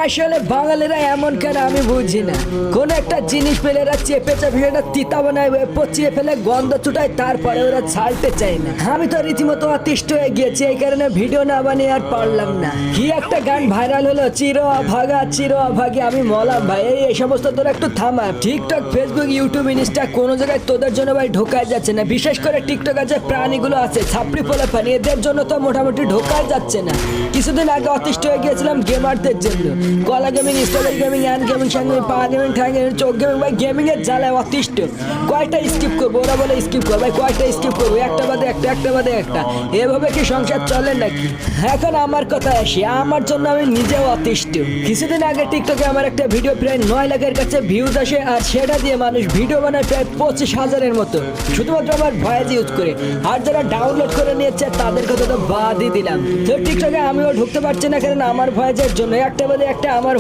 আসলে বাঙালিরা এমন কেন আমি বুঝি না। কোন একটা জিনিস পেলে এরা চেপে চেপে সেটা তিতা বানায় পচিয়ে ফেলে গন্ধ ছুটায়, তারপরে ওরা ছাড়তে চায় না। আমি তো রীতিমতো অতিষ্ঠ হয়ে গিয়েছি, এই কারণে ভিডিও না বানিয়ে আর পারলাম না। কি একটা গান ভাইরাল হলো, চির অভাগা চির অভাগী আমি মলাম ভাই। এই সমস্ত তোরা একটু থামা। টিকটক, ফেসবুক, ইউটিউব, ইনস্টা কোনো জায়গায় তোদের জন্য ভাই ঢোকায় যাচ্ছে না। বিশেষ করে টিকটক যে প্রাণীগুলো আছে ছাপড়ি পোলা পানি, এদের জন্য তো মোটামুটি ঢোকায় যাচ্ছে না। কিছুদিন আগে অতিষ্ঠ হয়ে গিয়েছিলাম গেমারদের জন্য। কলা gaming, strawberry gaming, and gaming, স্যাঙ্গিং, পা গেমিং, ঠ্যাং গেমিং, চোখ গেমিং ভাই, গেমিং এর জ্বালায় অতিষ্ঠ। কয়টা স্কিপ করবো, ওরা বলে স্কিপ করবো ভাই, কয়টা স্কিপ করবো, একটা বাদে একটা, একটা বাদে একটা। এভাবে কি সংসার চলে নাকি? এখন আমার কথা আসি, আমার জন্য আমি নিজেও অতিষ্ঠ। কিছুদিন আগে টিকটকে আমার একটা ভিডিও প্রায় 9 লাখের কাছে ভিউজ আসে, আর সেটা দিয়ে মানুষ ভিডিও বানায় প্রায় 25,000-এর মতো, শুধুমাত্র আমার ভয়েস ইউজ করে। আর যারা ডাউনলোড করে নিয়েছে তাদের কথা তো বাদই দিলাম। তো টিকটকে আমিও ঢুকতে পারছি না, কারণ আমার ভয়েসের জন্য একটা বাদে একটা আমার